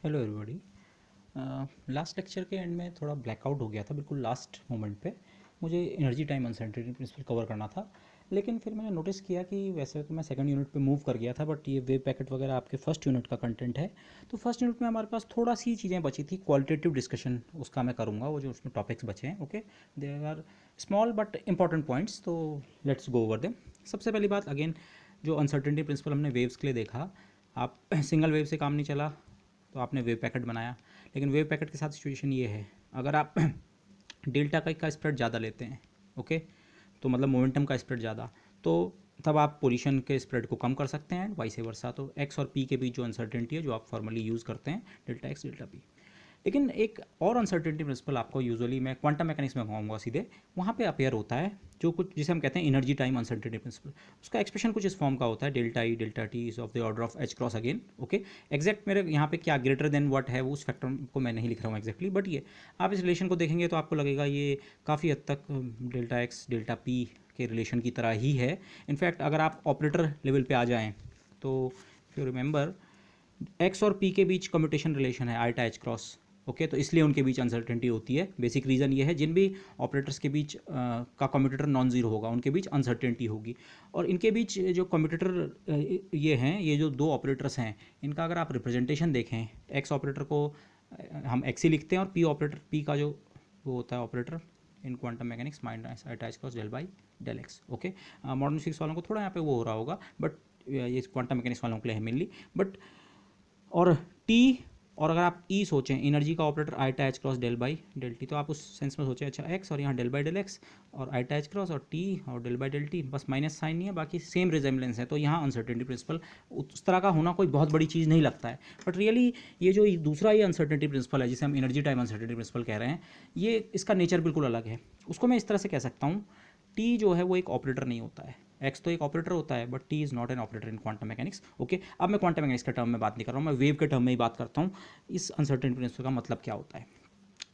Hello everybody. Last lecture के and में थोड़ा ब्लैकआउट हो गया था, बिल्कुल लास्ट मोमेंट पे मुझे energy time uncertainty principle cover करना था। लेकिन फिर मैंने नोटिस किया कि वैसे तो मैं सेकंड यूनिट पे मूव कर गया था, बट ये वेव पैकेट वगैरह आपके फर्स्ट यूनिट का कंटेंट है। तो फर्स्ट यूनिट में हमारे पास थोड़ा सी चीज़ें बची थी, क्वालिटेटिव डिस्कशन उसका मैं करूँगा, वो जो उसमें टॉपिक्स बचे हैं। Okay, they are small but important points, तो लेट्स गो ओवर देम। सबसे पहली बात, अगेन जो अनसर्टेनिटी प्रिंसिपल हमने वेव्स के लिए देखा, आप सिंगल वेव से काम नहीं चला तो आपने वेव पैकेट बनाया। लेकिन वेव पैकेट के साथ सिचुएशन ये है, अगर आप डेल्टा का स्प्रेड ज़्यादा लेते हैं, ओके, तो मतलब मोमेंटम का स्प्रेड ज़्यादा, तो तब आप पोजीशन के स्प्रेड को कम कर सकते हैं, वाइस वर्सा। तो एक्स और पी के बीच जो अनसर्टेनिटी है, जो आप फॉर्मली यूज़ करते हैं, डेल्टा एक्स डेल्टा पी। लेकिन एक और अनसर्टेनिटी प्रिंसिपल आपको यूजुअली मैं क्वांटम मैकेनिक्स में कहूँगा सीधे, वहाँ पे अपेयर होता है, जो कुछ जिसे हम कहते हैं एनर्जी टाइम अनसर्टेनिटी प्रिंसिपल। उसका एक्सप्रेशन कुछ इस फॉर्म का होता है, delta E delta T is of the order of H cross again. Okay, exact मेरे यहाँ पे क्या ग्रेटर देन व्हाट है, वो उस फैक्टर को मैं नहीं लिख रहा हूँ एग्जैक्टली, बट ये आप इस रिलेशन को देखेंगे तो आपको लगेगा ये काफ़ी हद तक डेल्टा एक्स डेल्टा पी के रिलेशन की तरह ही है। इनफैक्ट अगर आप ऑपरेटर लेवल पे आ जाएँ तो इफ यू रिमेंबर, एक्स और पी के बीच कम्यूटेशन रिलेशन है आल्टा एच क्रॉस। ओके, तो इसलिए उनके बीच अनसर्टेनिटी होती है। बेसिक रीज़न ये है, जिन भी ऑपरेटर्स के बीच का कम्यूटेटर नॉन जीरो होगा उनके बीच अनसर्टेनिटी होगी। और इनके बीच जो कम्यूटेटर ये हैं, ये जो दो ऑपरेटर्स हैं, इनका अगर आप रिप्रेजेंटेशन देखें, एक्स ऑपरेटर को हम एक्स ही लिखते हैं, और पी ऑपरेटर, पी का जो वो होता है operator in quantum mechanics minus iota H cross del by del X. Okay, modern physics वालों को थोड़ा यहाँ पे वो हो रहा होगा, बट ये क्वांटम मैकेनिक्स वालों के लिए है मेनली। बट और टी, और अगर आप ई सोचें, एनर्जी का operator iota H cross del by del T, तो आप उस सेंस में सोचें, अच्छा एक्स और यहाँ डेल बाई डेल एक्स और आईटा एच क्रॉस और टी और डेल बाई डेल टी, बस माइनस साइन नहीं है, बाकी सेम रिजेम्बलेंस है। तो यहाँ अनसर्टेनिटी प्रिंसिपल उस तरह का होना कोई बहुत बड़ी चीज़ नहीं लगता है। बट रियली ये जो दूसरा ये अनसर्टेनिटी प्रिंसिपल है, जिसे हम एनर्जी टाइम अनसर्टेनिटी प्रिंसिपल कह रहे हैं, ये इसका नेचर बिल्कुल अलग है। उसको मैं इस तरह से कह सकता हूँ, टी जो है वो एक ऑपरेटर नहीं होता है, एक्स तो एक ऑपरेटर होता है, but T is not an operator in quantum mechanics. Okay, अब मैं क्वांटम मैकेनिक्स के टर्म में बात नहीं कर रहा हूँ, मैं वेव के टर्म में ही बात करता हूँ। इस अनसर्टेनिटी प्रिंसिपल का मतलब क्या होता है?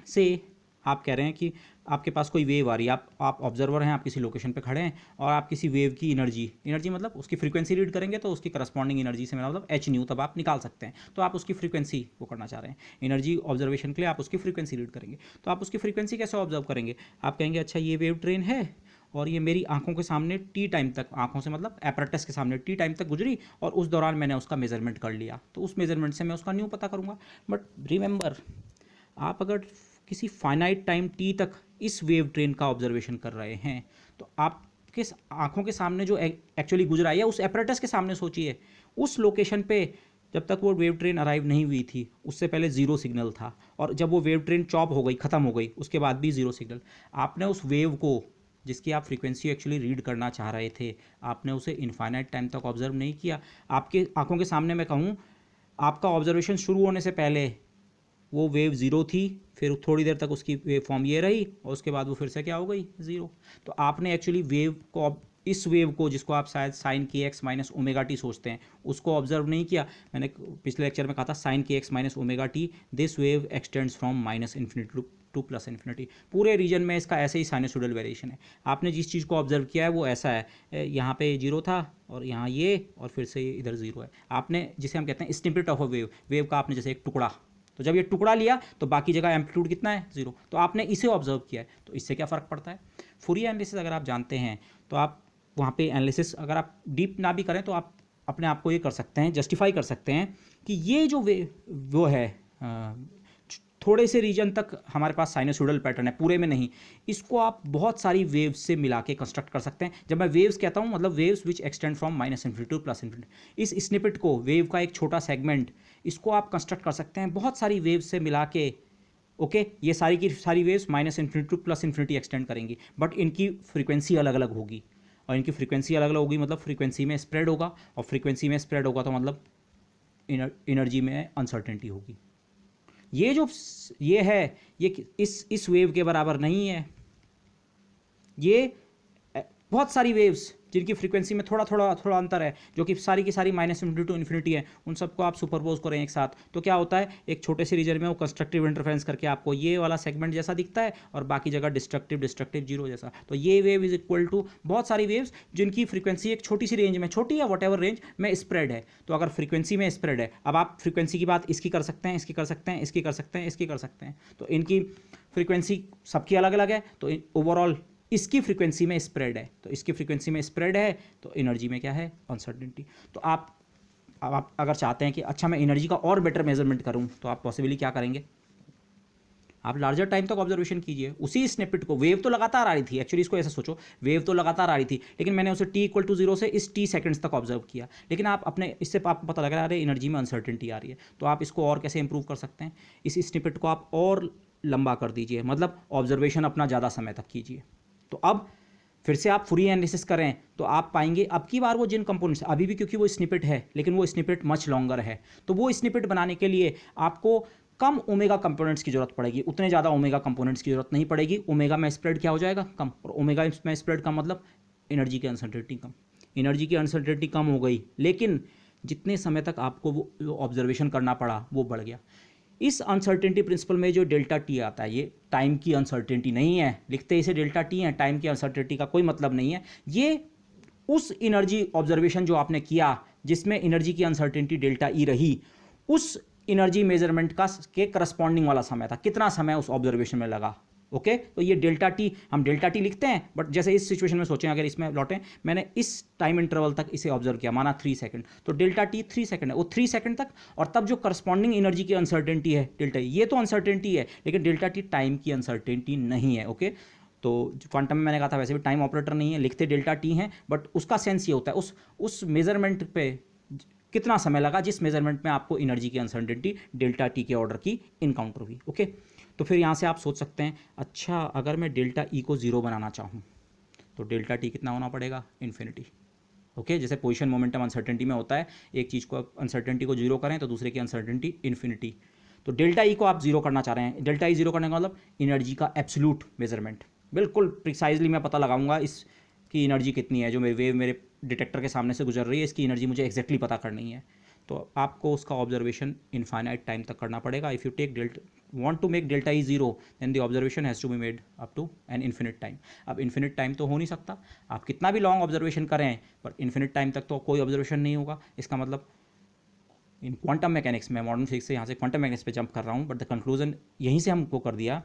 से आप कह रहे हैं कि आपके पास कोई वेव आ रही है, आप ऑब्जर्वर हैं, आप किसी लोकेशन पे खड़े हैं, और आप किसी वेव की एनर्जी मतलब उसकी फ्रीक्वेंसी रीड करेंगे, तो उसकी करस्पॉन्डिंग एनर्जी से मेरा मतलब एच न्यू तब आप निकाल सकते हैं। तो आप उसकी फ्रीक्वेंसी वो करना चाह रहे हैं, एनर्जी ऑब्जर्वेशन के लिए आप उसकी फ्रीक्वेंसी रीड करेंगे। तो आप उसकी फ्रीक्वेंसी कैसे ऑब्जर्व करेंगे? आप कहेंगे अच्छा ये वेव ट्रेन है, और ये मेरी आंखों के सामने टी टाइम तक, आंखों से मतलब एपरेटस के सामने टी टाइम तक गुजरी, और उस दौरान मैंने उसका मेजरमेंट कर लिया, तो उस मेजरमेंट से मैं उसका न्यू पता करूँगा। बट रिमेंबर, आप अगर किसी फाइनाइट टाइम टी तक इस वेव ट्रेन का ऑब्जर्वेशन कर रहे हैं, तो आपके आंखों के सामने जो एक्चुअली गुजरा है, या उस एपरेटस के सामने सोचिए, उस लोकेशन पे जब तक वो वेव ट्रेन अराइव नहीं हुई थी, उससे पहले जीरो सिग्नल था, और जब वो वेव ट्रेन चॉप हो गई, ख़त्म हो गई, उसके बाद भी जीरो सिग्नल। आपने उस वेव को, जिसकी आप फ्रीक्वेंसी एक्चुअली रीड करना चाह रहे थे, आपने उसे इनफाइनाइट टाइम तक ऑब्जर्व नहीं किया। आपके आंखों के सामने मैं कहूँ, आपका ऑब्जर्वेशन शुरू होने से पहले वो वेव ज़ीरो थी, फिर थोड़ी देर तक उसकी वेव फॉर्म ये रही, और उसके बाद वो फिर से क्या हो गई, ज़ीरो। तो आपने एक्चुअली वेव को, इस वेव को, जिसको आप शायद साइन के एक्स माइनस ओमेगा टी सोचते हैं, उसको ऑब्जर्व नहीं किया। मैंने पिछले लेक्चर में कहा था साइन के x minus omega T, this wave extends from minus infinity two plus infinity. पूरे रीजन में इसका ऐसे ही साइनसोइडल वेरिएशन है। आपने जिस चीज़ को ऑब्जर्व किया है वो ऐसा है, यहाँ पे जीरो था, और यहाँ ये, और फिर से इधर जीरो है। आपने, जिसे हम कहते हैं snippet of a wave, wave का आपने जैसे एक टुकड़ा, तो जब ये टुकड़ा लिया तो बाकी जगह एम्पलीट्यूड कितना है, जीरो, तो आपने इसे ऑब्जर्व किया है। तो इससे क्या फ़र्क पड़ता है? फूरियर एनालिसिस अगर आप जानते हैं, तो आप वहाँ पे एनालिसिस अगर आप डीप ना भी करें, तो आप अपने आप को ये कर सकते हैं, जस्टिफाई कर सकते हैं कि ये जो वो है, थोड़े से रीजन तक हमारे पास साइनसोइडल पैटर्न है, पूरे में नहीं, इसको आप बहुत सारी वेव्स से मिला के कंस्ट्रक्ट कर सकते हैं। जब मैं वेव्स कहता हूँ, मतलब waves which extend from minus infinity two plus infinity. इस स्निपेट को, वेव का एक छोटा सेगमेंट, इसको आप कंस्ट्रक्ट कर सकते हैं बहुत सारी वेव्स से मिला के। ओके, ये सारी की सारी waves minus infinity two plus infinity extend करेंगी, बट इनकी फ्रीक्वेंसी अलग अलग होगी, और इनकी फ्रीक्वेंसी अलग अलग होगी मतलब फ्रीक्वेंसी में स्प्रेड होगा, और फ्रीक्वेंसी में स्प्रेड होगा तो मतलब एनर्जी में अनसर्टेनिटी होगी। ये जो ये है, ये इस वेव के बराबर नहीं है। ये बहुत सारी वेव्स जिनकी फ्रीक्वेंसी में थोड़ा थोड़ा थोड़ा अंतर है, जो कि सारी की सारी माइनस इन्फिनिटी टू इन्फिनिटी है, उन सबको आप सुपरपोज करें एक साथ, तो क्या होता है, एक छोटे से रीजन में वो कंस्ट्रक्टिव इंटरफेरेंस करके आपको ये वाला सेगमेंट जैसा दिखता है और बाकी जगह डिस्ट्रक्टिव डिस्ट्रक्टिव जीरो जैसा। तो ये वेव इज इक्वल टू बहुत सारी वेव्स जिनकी फ्रीक्वेंसी एक छोटी सी रेंज में, छोटी या वट एवर रेंज में स्प्रेड है। तो अगर फ्रीक्वेंसी में स्प्रेड है, अब आप फ्रीक्वेंसी की बात इसकी कर सकते हैं, इसकी कर सकते हैं, इसकी कर सकते हैं, इसकी कर सकते हैं, तो इनकी फ्रीक्वेंसी सबकी अलग अलग है, तो ओवरऑल इसकी फ्रीक्वेंसी में स्प्रेड है, तो इसकी फ्रीक्वेंसी में स्प्रेड है, तो एनर्जी में क्या है, अनसर्टेनिटी। तो आप अगर चाहते हैं कि अच्छा मैं एनर्जी का और बेटर मेजरमेंट करूं, तो आप पॉसिबली क्या करेंगे, आप लार्जर टाइम तक ऑब्जर्वेशन कीजिए उसी स्निपेट को। वेव तो लगातार आ रही थी, एक्चुअली इसको ऐसा सोचो, वेव तो लगातार आ रही थी, लेकिन मैंने उसे t=0 से इस t सेकंड्स तक ऑब्जर्व किया, लेकिन आप अपने इससे आपको पता लग रहा है अरे एनर्जी में अनसर्टेनिटी आ रही है। तो आप इसको और कैसे इंप्रूव कर सकते हैं, इस स्निपेट को आप और लंबा कर दीजिए, मतलब ऑब्जर्वेशन अपना ज़्यादा समय तक कीजिए। तो अब फिर से आप फूरियर एनालिसिस करें तो आप पाएंगे अब की बार वो जिन कंपोनेंट्स अभी भी, क्योंकि वो स्निपेट है लेकिन वो स्निपेट मच लॉन्गर है, तो वो स्निपेट बनाने के लिए आपको कम ओमेगा कंपोनेंट्स की जरूरत पड़ेगी, उतने ज़्यादा ओमेगा कंपोनेंट्स की जरूरत नहीं पड़ेगी। ओमेगा में स्प्रेड क्या हो जाएगा, कम, और ओमेगा में स्प्रेड का मतलब एनर्जी की अनसर्टेनिटी कम। एनर्जी की अनसर्टेनिटी कम हो गई, लेकिन जितने समय तक आपको वो ऑब्जर्वेशन करना पड़ा वो बढ़ गया। इस अनसर्टेनिटी प्रिंसिपल में जो डेल्टा टी आता है, ये टाइम की अनसर्टेनिटी नहीं है, लिखते इसे डेल्टा टी है, टाइम की अनसर्टेनिटी का कोई मतलब नहीं है। ये उस एनर्जी ऑब्जर्वेशन जो आपने किया जिसमें एनर्जी की अनसर्टेनिटी डेल्टा ई रही, उस एनर्जी मेजरमेंट का के करस्पॉन्डिंग वाला समय था, कितना समय उस ऑब्जर्वेशन में लगा। ओके, तो ये डेल्टा टी, हम डेल्टा टी लिखते हैं, बट जैसे इस सिचुएशन में सोचें, अगर इसमें लौटें, मैंने इस टाइम इंटरवल तक इसे ऑब्जर्व किया, माना 3 सेकंड, तो डेल्टा टी 3 सेकंड है, वो 3 सेकंड तक, और तब जो करस्पॉन्डिंग एनर्जी की अनसर्टेनिटी है डेल्टा, ये तो अनसर्टेनिटी है, लेकिन डेल्टा टी टाइम की अनसर्टेनिटी नहीं है। ओके, तो क्वांटम में मैंने कहा था वैसे भी टाइम ऑपरेटर नहीं है, लिखते डेल्टा टी हैं, बट उसका सेंस ये होता है उस मेजरमेंट पे कितना समय लगा जिस मेजरमेंट में आपको एनर्जी की अनसर्टेनिटी डेल्टा टी के ऑर्डर की इनकाउंटर हुई। ओके, तो फिर यहाँ से आप सोच सकते हैं, अच्छा अगर मैं डेल्टा ई को ज़ीरो बनाना चाहूँ तो डेल्टा टी कितना होना पड़ेगा, इन्फिनिटी। ओके, जैसे पोजीशन मोमेंटम अनसर्टेनिटी में होता है, एक चीज़ को अनसर्टेनिटी को जीरो करें तो दूसरे की अनसर्टेनिटी इन्फिनिटी। तो डेल्टा ई को आप जीरो करना चाह रहे हैं, डेल्टा ई जीरो करने का मतलब एनर्जी का एब्सोल्यूट मेजरमेंट, बिल्कुल प्रिसाइजली मैं पता लगाऊंगा इसकी एनर्जी कितनी है, जो मेरी वेव मेरे डिटेक्टर के सामने से गुजर रही है, इसकी एनर्जी मुझे एक्जैक्टली पता करनी है। तो आपको उसका ऑब्जर्वेशन इनफाइनाइट टाइम तक करना पड़ेगा। If you take want to make delta E zero, then the observation has to be made up to an infinite time. अब infinite time तो हो नहीं सकता, आप कितना भी लॉन्ग ऑब्जर्वेशन करें पर infinite टाइम तक तो कोई ऑब्जर्वेशन नहीं होगा। इसका मतलब इन क्वांटम मैकेनिक्स में, मॉडर्न फिजिक्स से यहाँ से क्वांटम मैकेनिक्स पे जंप कर रहा हूँ, बट द कंक्लूजन यहीं से हमको कर दिया,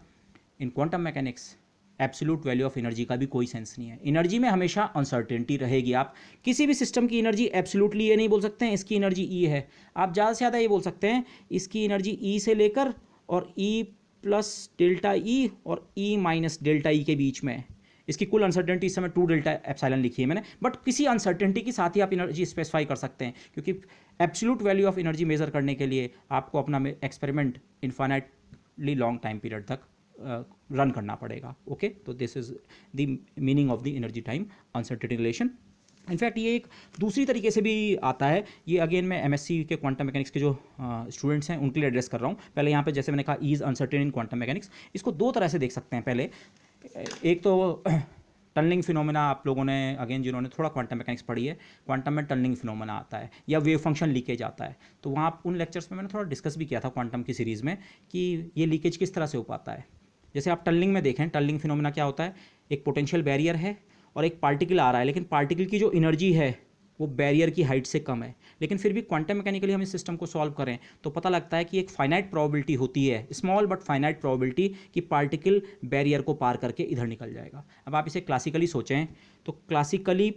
इन quantum mechanics absolute value of energy का भी कोई सेंस नहीं है। एनर्जी में हमेशा अनसर्टेनिटी रहेगी। आप किसी भी सिस्टम की एनर्जी एब्सोल्यूटली ये नहीं बोल सकते हैं इसकी एनर्जी ई है, आप ज़्यादा से ज़्यादा ये बोल सकते हैं इसकी एनर्जी ई से लेकर और ई प्लस डेल्टा ई और ई माइनस डेल्टा ई के बीच में। इसकी कुल अनसर्टेनिटी इस समय 2 डेल्टा एप्सिलॉन लिखी है मैंने, बट किसी अनसर्टेनिटी के साथ ही आप एनर्जी स्पेसिफाई कर सकते हैं, क्योंकि absolute value of energy measure करने के लिए आपको अपना experiment infinitely long time period तक रन करना पड़ेगा। ओके, तो this is the meaning of the energy time uncertainty relation. In fact ये एक दूसरी तरीके से भी आता है, ये अगेन मैं एमएससी के क्वांटम मैकेनिक्स के जो स्टूडेंट्स हैं उनके लिए एड्रेस कर रहा हूँ। पहले यहाँ पे जैसे मैंने कहा is uncertain in quantum mechanics, इसको दो तरह से देख सकते हैं। पहले एक तो टनलिंग फिनोमेना, आप लोगों ने अगेन जिन्होंने थोड़ा क्वांटम मैकेनिक्स पढ़ी है, क्वांटम में टनलिंग फिनोमेना आता है या वेव फंक्शन लीकेज आता है, तो वहाँ उन लेक्चर्स में मैंने थोड़ा डिस्कस भी किया था क्वांटम की सीरीज़ में कि ये लीकेज किस तरह से हो पाता है। जैसे आप टनलिंग में देखें, टनलिंग फिनोमेना क्या होता है, एक पोटेंशियल बैरियर है और एक पार्टिकल आ रहा है, लेकिन पार्टिकल की जो एनर्जी है वो बैरियर की हाइट से कम है, लेकिन फिर भी क्वांटम मैकेनिकली हम इस सिस्टम को सॉल्व करें तो पता लगता है कि एक फाइनाइट प्रोबेबिलिटी होती है, स्मॉल बट फाइनाइट प्रोबेबिलिटी, कि पार्टिकल बैरियर को पार करके इधर निकल जाएगा। अब आप इसे क्लासिकली सोचें तो क्लासिकली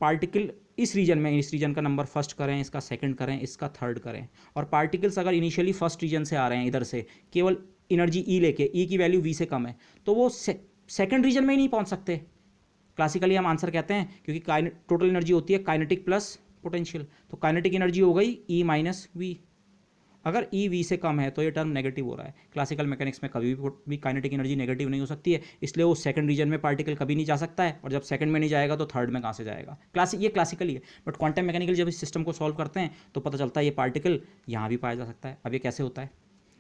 पार्टिकल इस रीजन में, इस रीजन का नंबर फर्स्ट करें, इसका सेकंड करें, इसका थर्ड करें, और पार्टिकल्स अगर इनिशियली फर्स्ट रीजन से आ रहे हैं इधर से केवल एनर्जी ई लेके, ई की वैल्यू वी से कम है, तो वो सेकंड रीजन में ही नहीं पहुंच सकते। क्लासिकली हम आंसर कहते हैं, क्योंकि टोटल एनर्जी होती है काइनेटिक प्लस पोटेंशियल, तो काइनेटिक एनर्जी हो गई ई माइनस वी। अगर ई वी से कम है तो ये टर्म नेगेटिव हो रहा है। क्लासिकल मैकेनिक्स में कभी भी काइनेटिक एनर्जी नेगेटिव नहीं हो सकती है, इसलिए वो सेकंड रीजन में पार्टिकल कभी नहीं जा सकता है, और जब सेकंड में नहीं जाएगा तो थर्ड में कहाँ से जाएगा। ये क्लासिकली है, बट क्वांटम मैकेनिकल जब इस सिस्टम को सॉल्व करते हैं तो पता चलता है ये पार्टिकल यहाँ भी पाया जा सकता है। अब ये कैसे होता है,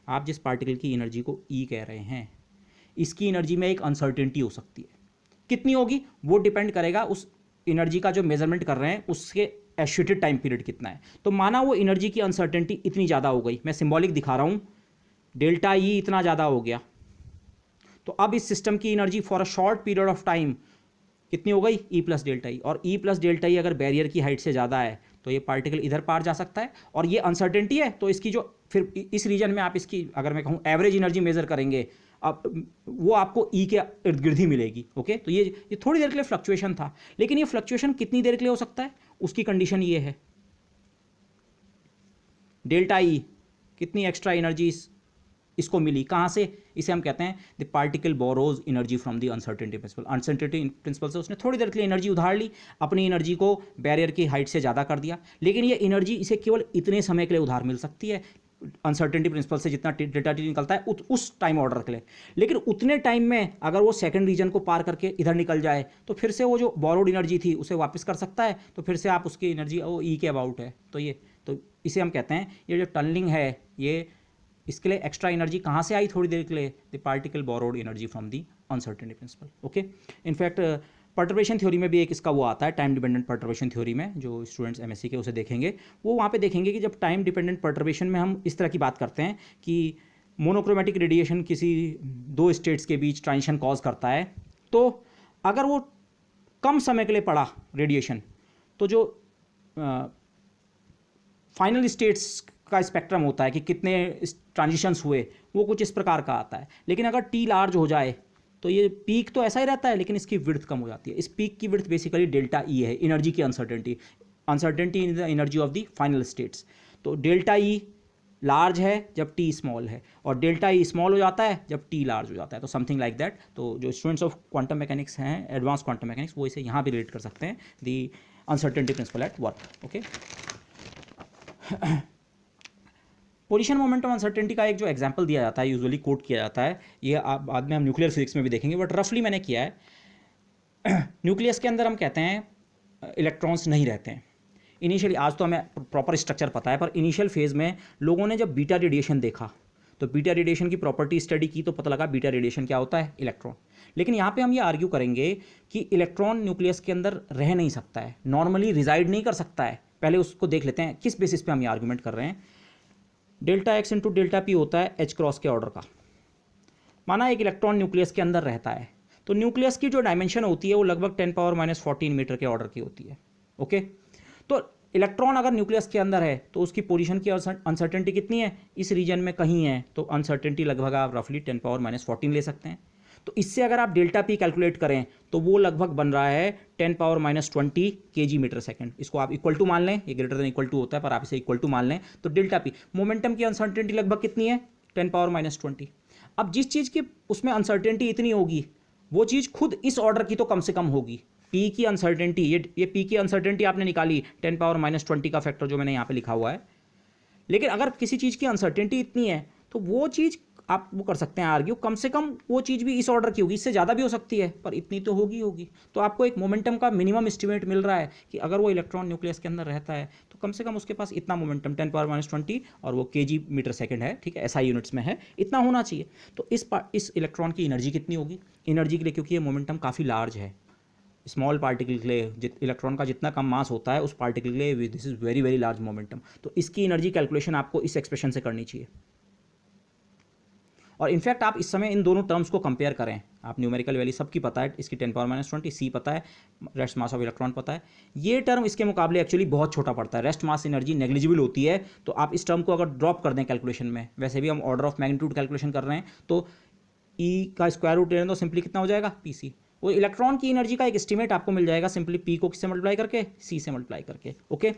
आप जिस पार्टिकल की एनर्जी को ई कह रहे हैं, इसकी एनर्जी में एक अनसर्टेनिटी हो सकती है, कितनी होगी वो डिपेंड करेगा उस एनर्जी का जो मेजरमेंट कर रहे हैं उसके एसोसिएटेड टाइम पीरियड कितना है। तो माना वो एनर्जी की अनसर्टेनिटी इतनी ज़्यादा हो गई, मैं सिंबॉलिक दिखा रहा हूँ, डेल्टा ई इतना ज़्यादा हो गया, तो अब इस सिस्टम की energy for a short period of time कितनी हो गई, ई प्लस डेल्टा ई। और ई प्लस डेल्टा ई अगर बैरियर की हाइट से ज़्यादा है तो ये पार्टिकल इधर पार जा सकता है, और ये अनसर्टेनिटी है तो इसकी जो फिर इस रीजन में आप इसकी अगर मैं कहूँ एवरेज एनर्जी मेजर करेंगे, अब वो आपको ई के इर्द गिर्द ही मिलेगी। ओके, तो ये थोड़ी देर के लिए फ्लक्चुएशन था, लेकिन ये फ्लक्चुएशन कितनी देर के लिए हो सकता है, उसकी कंडीशन ये है डेल्टा ई कितनी एक्स्ट्रा एनर्जी इसको मिली, कहाँ से, इसे हम कहते हैं the particle borrows energy from the uncertainty principle. Uncertainty principle से उसने थोड़ी देर के लिए एनर्जी उधार ली, अपनी एनर्जी को बैरियर की हाइट से ज़्यादा कर दिया, लेकिन ये एनर्जी इसे केवल इतने समय के लिए उधार मिल सकती है, अनसर्टेनिटी प्रिंसिपल से जितना डेल्टा टी निकलता है उस टाइम ऑर्डर के लिए। लेकिन उतने टाइम में अगर वो सेकंड रीजन को पार करके इधर निकल जाए तो फिर से वो जो बोरोड एनर्जी थी उसे वापस कर सकता है, तो फिर से आप उसकी एनर्जी वो ई के अबाउट है। तो इसे हम कहते हैं ये जो टनलिंग है, ये इसके लिए एक्स्ट्रा एनर्जी कहाँ से आई थोड़ी देर के लिए, the particle borrowed energy from the uncertainty principle. Okay, in fact perturbation theory में भी एक इसका वो आता है, टाइम डिपेंडेंट पर्टर्बेशन थ्योरी में, जो स्टूडेंट्स एमएससी के उसे देखेंगे वो वहाँ पे देखेंगे कि जब टाइम डिपेंडेंट पर्टर्बेशन में हम इस तरह की बात करते हैं कि मोनोक्रोमेटिक रेडिएशन किसी दो स्टेट्स के बीच ट्रांजिशन कॉज करता है, तो अगर वो कम समय के लिए पड़ा रेडिएशन, तो जो फाइनल स्टेट्स का स्पेक्ट्रम होता है कि कितने ट्रांजिशंस हुए, वो कुछ इस प्रकार का आता है। लेकिन अगर टी लार्ज हो जाए तो ये पीक तो ऐसा ही रहता है, लेकिन इसकी विड्थ कम हो जाती है। इस पीक की विड्थ बेसिकली डेल्टा ई है, एनर्जी की uncertainty in the energy of the final states. तो डेल्टा ई लार्ज है जब टी स्मॉल है, और डेल्टा ई स्मॉल हो जाता है जब टी लार्ज हो जाता है, तो समथिंग लाइक दैट। तो जो स्टूडेंट्स ऑफ क्वांटम मैकेनिक्स हैं, एडवांस क्वांटम मैकेनिक्स, वो इसे यहाँ भी रिलेट कर सकते हैं, the uncertainty principle at work. Okay, position momentum uncertainty का एक जो एग्जांपल दिया जाता है, यूजुअली कोट किया जाता है, ये आप बाद में हम न्यूक्लियर फिजिक्स में भी देखेंगे, बट रफली मैंने किया है। न्यूक्लियस के अंदर हम कहते हैं इलेक्ट्रॉन्स नहीं रहते हैं इनिशियली। आज तो हमें प्रॉपर स्ट्रक्चर पता है, पर इनिशियल फेज में लोगों ने जब बीटा रेडिएशन देखा तो बीटा रेडिएशन की प्रॉपर्टी स्टडी की, तो पता लगा बीटा रेडिएशन क्या होता है, इलेक्ट्रॉन। लेकिन यहाँ पे हम ये आर्ग्यू करेंगे कि इलेक्ट्रॉन न्यूक्लियस के अंदर रह नहीं सकता है, नॉर्मली रिजाइड नहीं कर सकता है। पहले उसको देख लेते हैं किस बेसिस पे हम ये आर्ग्यूमेंट कर रहे हैं। Delta x into delta P होता है एच क्रॉस के ऑर्डर का। माना एक इलेक्ट्रॉन न्यूक्लियस के अंदर रहता है, तो न्यूक्लियस की जो डायमेंशन होती है वो लगभग 10⁻⁻14 मीटर के ऑर्डर की होती है। ओके, तो इलेक्ट्रॉन अगर न्यूक्लियस के अंदर है तो उसकी पोजीशन की अनसर्टेनिटी कितनी है, इस रीजन में कहीं है, तो अनसर्टेनिटी लगभग आप रफली 10⁻⁻14 ले सकते हैं। तो इससे अगर आप डेल्टा पी कैलकुलेट करें तो वो लगभग बन रहा है 10⁻⁻20 kg मीटर सेकेंड। इसको आप इक्वल टू मान लें, ये ग्रेटर देन इक्वल टू होता है पर आप इसे इक्वल टू मान लें, तो डेल्टा पी मोमेंटम की अनसर्टेनिटी लगभग कितनी है, 10⁻⁻20। अब जिस चीज़ की उसमें अनसर्टेनिटी इतनी होगी, वो चीज़ खुद इस ऑर्डर की तो कम से कम होगी। पी की अनसर्टेनिटी, ये पी की अनसर्टेनिटी आपने निकाली 10⁻⁻20 का फैक्टर जो मैंने यहाँ पे लिखा हुआ है। लेकिन अगर किसी चीज़ की अनसर्टेनिटी इतनी है तो वो चीज़ आप वो कर सकते हैं आर्ग्यू, कम से कम वो चीज़ भी इस ऑर्डर की होगी, इससे ज़्यादा भी हो सकती है पर इतनी तो होगी। तो आपको एक मोमेंटम का मिनिमम एस्टिमेट मिल रहा है कि अगर वो इलेक्ट्रॉन न्यूक्लियस के अंदर रहता है तो कम से कम उसके पास इतना मोमेंटम 10⁻⁻20, और वो kg मीटर सेकेंड है, ठीक है, एसआई यूनिट्स में है, इतना होना चाहिए। तो इस इलेक्ट्रॉन की एनर्जी कितनी होगी, एनर्जी के लिए, क्योंकि ये मोमेंटम काफ़ी लार्ज है, स्मॉल पार्टिकल के लिए इलेक्ट्रॉन का जितना कम मास होता है उस पार्टिकल के लिए this is very very large momentum. तो इसकी एनर्जी कैलकुलेशन आपको इस एक्सप्रेशन से करनी चाहिए। और इनफैक्ट आप इस समय इन दोनों टर्म्स को कंपेयर करें, आप न्यूमेरिकल वैल्यू सबकी पता है, इसकी 10⁻⁻20 सी पता है, रेस्ट मास ऑफ इलेक्ट्रॉन पता है, ये टर्म इसके मुकाबले एक्चुअली बहुत छोटा पड़ता है, रेस्ट मास एनर्जी नेग्लिजिबल होती है। तो आप इस टर्म को अगर ड्रॉप कर दें कैलकुलेशन में, वैसे भी हम ऑर्डर ऑफ मैग्नीट्यूड कैलकुलेशन कर रहे हैं, तो ई का स्क्वायर रूट ले लें तो सिंपली कितना हो जाएगा, पी सी। वो इलेक्ट्रॉन की एनर्जी का एक एस्टिमेट आपको मिल जाएगा सिंपली पी को किससे मल्टीप्लाई करके, सी से मल्टीप्लाई करके। ओके,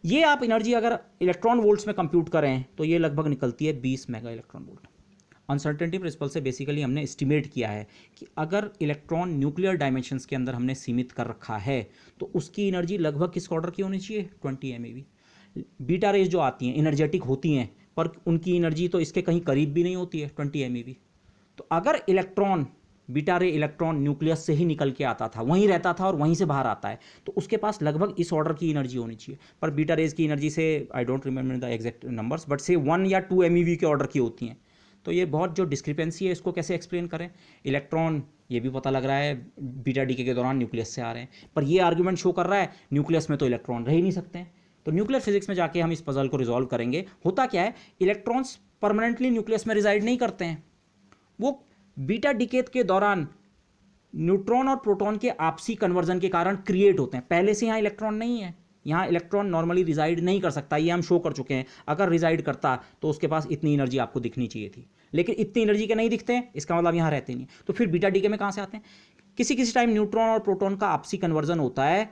ये आप एनर्जी अगर इलेक्ट्रॉन वोल्ट्स में कंप्यूट करें तो ये लगभग निकलती है 20 mega electron volt. Uncertainty principle से बेसिकली हमने एस्टिमेट किया है कि अगर इलेक्ट्रॉन न्यूक्लियर डायमेंशंस के अंदर हमने सीमित कर रखा है तो उसकी एनर्जी लगभग किस ऑर्डर की होनी चाहिए, 20 MeV। बीटा रेज जो आती हैं एनर्जेटिक होती हैं, पर उनकी एनर्जी तो इसके कहीं करीब भी नहीं होती है, 20 MeV। तो अगर इलेक्ट्रॉन, बीटा रे इलेक्ट्रॉन न्यूक्लियस से ही निकल के आता था, वहीं रहता था और वहीं से बाहर आता है, तो उसके पास लगभग इस ऑर्डर की एनर्जी होनी चाहिए। पर बीटा रेज की एनर्जी से I don't remember the exact numbers, but से 1 या 2 MeV के ऑर्डर की होती हैं। तो ये बहुत जो डिस्क्रिपेंसी है इसको कैसे एक्सप्लेन करें, इलेक्ट्रॉन ये भी पता लग रहा है बीटा डीके के दौरान न्यूक्लियस से आ रहे हैं, पर ये आर्ग्यूमेंट शो कर रहा है न्यूक्लियस में तो इलेक्ट्रॉन रह ही नहीं सकते हैं। तो न्यूक्लियर फिजिक्स में जाके हम इस पजल को रिजॉल्व करेंगे। होता क्या है, इलेक्ट्रॉन्स परमानेंटली न्यूक्लियस में रिजाइड नहीं करते हैं, वो बीटा डिकेट के दौरान न्यूट्रॉन और प्रोटॉन के आपसी कन्वर्जन के कारण क्रिएट होते हैं। पहले से यहाँ इलेक्ट्रॉन नहीं है, यहाँ इलेक्ट्रॉन नॉर्मली रिजाइड नहीं कर सकता, ये हम शो कर चुके हैं। अगर रिजाइड करता तो उसके पास इतनी एनर्जी आपको दिखनी चाहिए थी, लेकिन इतनी एनर्जी के नहीं दिखते हैं, इसका मतलब यहाँ रहते नहीं। तो फिर बीटा डीके में कहाँ से आते हैं? किसी किसी टाइम न्यूट्रॉन और प्रोटॉन का आपसी कन्वर्जन होता है,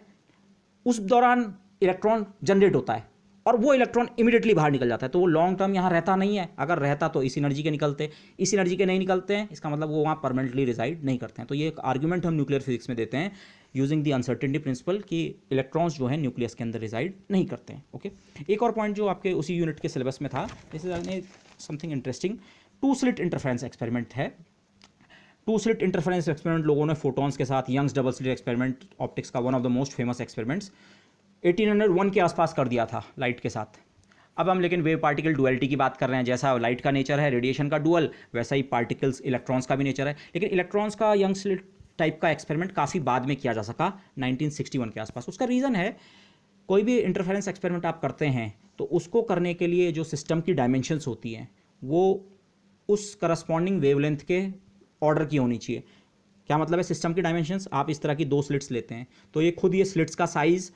उस दौरान इलेक्ट्रॉन जनरेट होता है और वो इलेक्ट्रॉन इमीडिएटली बाहर निकल जाता है। तो वो लॉन्ग टर्म यहाँ रहता नहीं है, अगर रहता तो इस एनर्जी के निकलते, इस एनर्जी के नहीं निकलते हैं, इसका मतलब वो वहाँ परमानेंटली रिजाइड नहीं करते हैं। तो ये एक आर्ग्यूमेंट हम न्यूक्लियर फिजिक्स में देते हैं यूजिंग द अनसर्टेनिटी प्रिंसिपल कि इलेक्ट्रॉन्स जो है न्यूक्लियस के अंदर रिजाइड नहीं करते हैं। ओके, एक और पॉइंट जो आपके उसी यूनिट के सिलेबस में था, this is something interesting, two slit interference experiment है। टू स्लिट इंटरफेरेंस एक्सपेरिमेंट लोगों ने फोटॉन्स के साथ, Young's double slit experiment optics का one of the most famous experiments 1801 के आसपास कर दिया था लाइट के साथ। अब हम लेकिन वेव पार्टिकल डुअलिटी की बात कर रहे हैं। जैसा लाइट का नेचर है रेडिएशन का डुअल, वैसा ही पार्टिकल्स इलेक्ट्रॉन्स का भी नेचर है। लेकिन इलेक्ट्रॉन्स का यंग स्लिट टाइप का एक्सपेरिमेंट काफ़ी बाद में किया जा सका, 1961 के आसपास। उसका रीज़न है, कोई भी इंटरफेरेंस एक्सपेरिमेंट आप करते हैं तो उसको करने के लिए जो सिस्टम की डायमेंशंस होती हैं वो उस करस्पॉन्डिंग वेवलेंथ के ऑर्डर की होनी चाहिए। क्या मतलब है सिस्टम की डायमेंशंस? आप इस तरह की दो स्लिट्स लेते हैं तो ये खुद ये स्लिट्स का साइज़,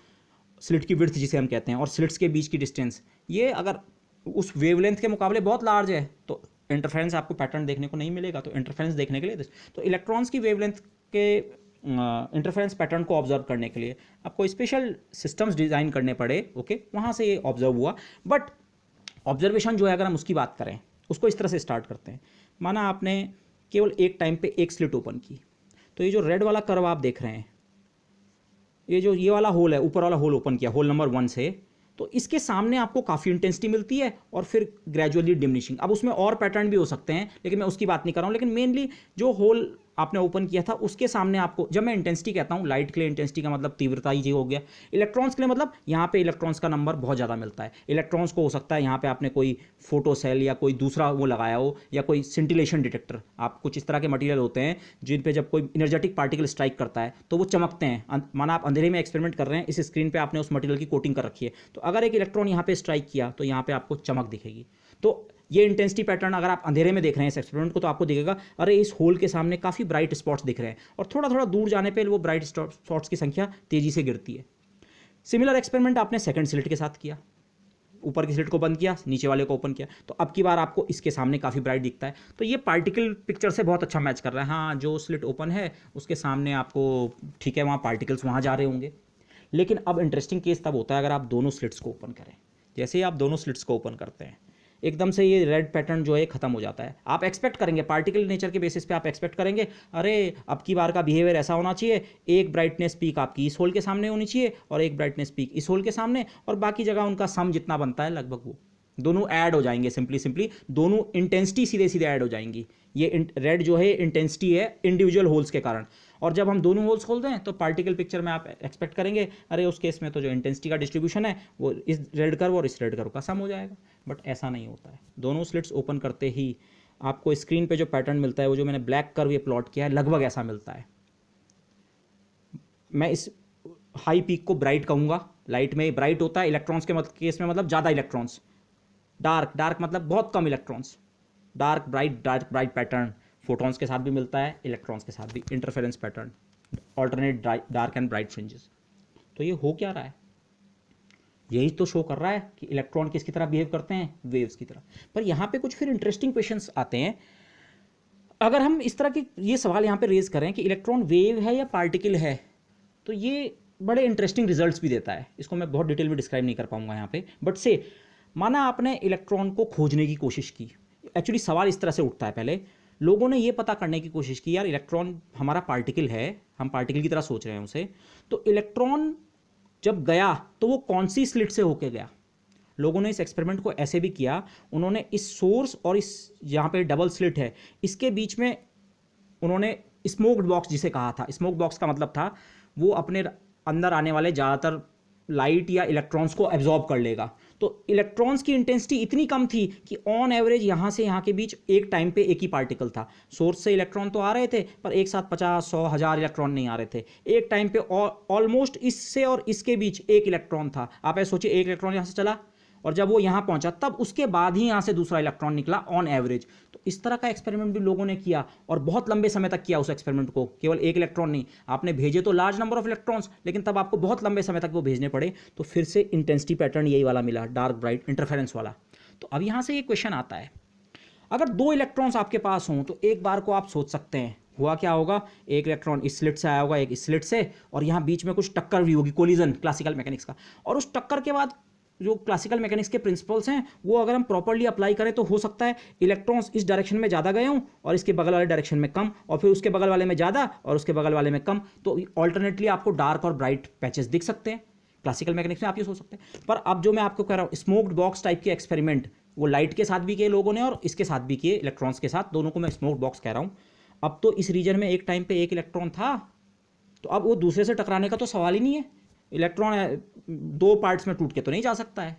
स्लिट की विड्थ जिसे हम कहते हैं, और स्लिट्स के बीच की डिस्टेंस, ये अगर उस वेवलेंथ के मुकाबले बहुत लार्ज है तो इंटरफेरेंस आपको पैटर्न देखने को नहीं मिलेगा। तो इंटरफेरेंस देखने के लिए तो इलेक्ट्रॉन्स की वेवलेंथ के इंटरफेरेंस पैटर्न को ऑब्जर्व करने के लिए आपको स्पेशल सिस्टम्स डिज़ाइन करने पड़े। ओके, वहाँ से ये ऑब्जर्व हुआ। बट ऑब्जर्वेशन जो है, अगर हम उसकी बात करें, उसको इस तरह से स्टार्ट करते हैं। माना आपने केवल एक टाइम पे एक स्लिट ओपन की, तो ये जो रेड वाला कर्व आप देख रहे हैं, ये वाला होल है, ऊपर वाला होल ओपन किया, होल नंबर 1 से, तो इसके सामने आपको काफ़ी इंटेंसिटी मिलती है और फिर ग्रेजुअली डिमिनिशिंग। अब उसमें और पैटर्न भी हो सकते हैं, लेकिन मैं उसकी बात नहीं कर रहा हूँ। लेकिन मेनली जो होल आपने ओपन किया था उसके सामने आपको, जब मैं इंटेंसिटी कहता हूँ, लाइट के लिए इंटेंसिटी का मतलब तीव्रता ही हो गया, इलेक्ट्रॉन्स के लिए मतलब यहाँ पे इलेक्ट्रॉन्स का नंबर बहुत ज़्यादा मिलता है। इलेक्ट्रॉन्स को हो सकता है यहाँ पे आपने कोई फोटो सेल या कोई दूसरा वो लगाया हो, या कोई सिंटिलेशन डिटेक्टर, आप कुछ इस तरह के मटीरियल होते हैं जिन पे जब कोई एनर्जेटिक पार्टिकल स्ट्राइक करता है तो वो चमकते हैं। माना आप अंधेरे में एक्सपेरिमेंट कर रहे हैं, इस स्क्रीन पर आपने उस मटीरियल की कोटिंग कर रखी है, तो अगर एक इलेक्ट्रॉन यहाँ पे स्ट्राइक किया तो यहाँ पे आपको चमक दिखेगी। तो ये इंटेंसिटी पैटर्न अगर आप अंधेरे में देख रहे हैं इस एक्सपेरिमेंट को, तो आपको दिखेगा अरे इस होल के सामने काफ़ी ब्राइट स्पॉट्स दिख रहे हैं, और थोड़ा थोड़ा दूर जाने पे वो ब्राइट स्पॉट्स की संख्या तेज़ी से गिरती है। सिमिलर एक्सपेरिमेंट आपने सेकंड स्लिट के साथ किया, ऊपर की स्लिट को बंद किया, नीचे वाले को ओपन किया, तो अब की बार आपको इसके सामने काफ़ी ब्राइट दिखता है। तो ये पार्टिकल पिक्चर से बहुत अच्छा मैच कर रहा है। हाँ, जो स्लिट ओपन है उसके सामने आपको, ठीक है, वहाँ पार्टिकल्स वहाँ जा रहे होंगे। लेकिन अब इंटरेस्टिंग केस तब होता है अगर आप दोनों स्लिट्स को ओपन करें। जैसे ही आप दोनों स्लिट्स को ओपन करते हैं, एकदम से ये रेड पैटर्न जो है खत्म हो जाता है। आप एक्सपेक्ट करेंगे, पार्टिकल नेचर के बेसिस पे आप एक्सपेक्ट करेंगे, अरे अब की बार का बिहेवियर ऐसा होना चाहिए, एक ब्राइटनेस पीक आपकी इस होल के सामने होनी चाहिए और एक ब्राइटनेस पीक इस होल के सामने, और बाकी जगह उनका सम जितना बनता है लगभग वो दोनों ऐड हो जाएंगे। सिंपली दोनों इंटेंसिटी सीधे सीधे ऐड हो जाएंगी। ये रेड जो है इंटेंसिटी है इंडिविजुअल होल्स के कारण, और जब हम दोनों होल्स खोलते हैं तो पार्टिकल पिक्चर में आप एक्सपेक्ट करेंगे अरे उस केस में तो जो इंटेंसिटी का डिस्ट्रीब्यूशन है वो इस रेड कर्व और इस रेड कर्व का सम हो जाएगा। बट ऐसा नहीं होता है। दोनों स्लिट्स ओपन करते ही आपको स्क्रीन पे जो पैटर्न मिलता है, वो जो मैंने ब्लैक कर्व ये प्लॉट किया है, लगभग ऐसा मिलता है। मैं इस हाई पीक को ब्राइट कहूँगा, लाइट में ब्राइट होता है, इलेक्ट्रॉन्स के केस में मतलब ज़्यादा इलेक्ट्रॉन्स, डार्क मतलब बहुत कम electrons, dark bright pattern photons के साथ भी मिलता है, इलेक्ट्रॉन्स के साथ भी interference pattern, alternate dark and bright fringes. तो ये हो क्या रहा है? यही तो शो कर रहा है कि इलेक्ट्रॉन किसकी तरह बिहेव करते हैं, वेव्स की तरह। पर यहाँ पे कुछ फिर इंटरेस्टिंग क्वेश्चंस आते हैं। अगर हम इस तरह के ये सवाल यहाँ पे रेज करें कि इलेक्ट्रॉन वेव है या पार्टिकल है, तो ये बड़े इंटरेस्टिंग रिजल्ट्स भी देता है। इसको मैं बहुत डिटेल में डिस्क्राइब नहीं कर पाऊंगा यहाँ पे, बट से माना आपने इलेक्ट्रॉन को खोजने की कोशिश की। एक्चुअली सवाल इस तरह से उठता है, पहले लोगों ने ये पता करने की कोशिश की, यार इलेक्ट्रॉन हमारा पार्टिकल है, हम पार्टिकल की तरह सोच रहे हैं उसे, तो इलेक्ट्रॉन जब गया तो वो कौन सी स्लिट से होके गया। लोगों ने इस एक्सपेरिमेंट को ऐसे भी किया, उन्होंने इस सोर्स और इस यहाँ पे डबल स्लिट है इसके बीच में उन्होंने स्मोक्ड बॉक्स जिसे कहा था, स्मोक बॉक्स का मतलब था वो अपने अंदर आने वाले ज़्यादातर लाइट या इलेक्ट्रॉन्स को एब्जॉर्ब कर लेगा। तो इलेक्ट्रॉन्स की इंटेंसिटी इतनी कम थी कि ऑन एवरेज यहाँ से यहाँ के बीच एक टाइम पे एक ही पार्टिकल था। सोर्स से इलेक्ट्रॉन तो आ रहे थे पर एक साथ 50, 100, 1000 इलेक्ट्रॉन नहीं आ रहे थे। एक टाइम पे ऑलमोस्ट इससे और इसके बीच एक इलेक्ट्रॉन था। आप ऐसे सोचिए, एक इलेक्ट्रॉन यहाँ से चला और जब वो यहाँ पहुंचा तब उसके बाद ही यहाँ से दूसरा इलेक्ट्रॉन निकला ऑन एवरेज। तो इस तरह का एक्सपेरिमेंट भी लोगों ने किया और बहुत लंबे समय तक किया उस एक्सपेरिमेंट को। केवल एक इलेक्ट्रॉन नहीं, आपने भेजे तो लार्ज नंबर ऑफ इलेक्ट्रॉन्स, लेकिन तब आपको बहुत लंबे समय तक वो भेजने पड़े। तो फिर से इंटेंसिटी पैटर्न यही वाला मिला, डार्क ब्राइट इंटरफेरेंस वाला। तो अब यहाँ से ये क्वेश्चन आता है, अगर दो इलेक्ट्रॉन्स आपके पास हों तो एक बार को आप सोच सकते हैं हुआ क्या होगा। एक इलेक्ट्रॉन इस स्लिट से आया होगा, एक इस स्लिट से, और यहाँ बीच में कुछ टक्कर भी होगी, कोलिजन क्लासिकल मैकेनिक्स का। और उस टक्कर के बाद जो क्लासिकल मैकेनिक्स के प्रिंसिपल्स हैं वो अगर हम प्रॉपर्ली अप्लाई करें तो हो सकता है इलेक्ट्रॉन्स इस डायरेक्शन में ज़्यादा गए हों और इसके बगल वाले डायरेक्शन में कम, और फिर उसके बगल वाले में ज़्यादा और उसके बगल वाले में कम। तो ऑल्टरनेटली आपको डार्क और ब्राइट पैचेस दिख सकते हैं। क्लासिकल मैकेनिक्स में आप ये सोच सकते हैं। पर अब जो मैं आपको कह रहा हूँ, स्मोक्ड बॉक्स टाइप के एक्सपेरिमेंट, वो लाइट के साथ भी किए लोगों ने और इसके साथ भी किए, इलेक्ट्रॉन्स के साथ, दोनों को मैं स्मोक्ड बॉक्स कह रहा हूँ। अब तो इस रीजन में एक टाइम पे एक इलेक्ट्रॉन था, तो अब वो दूसरे से टकराने का तो सवाल ही नहीं है। इलेक्ट्रॉन दो पार्ट्स में टूट के तो नहीं जा सकता है।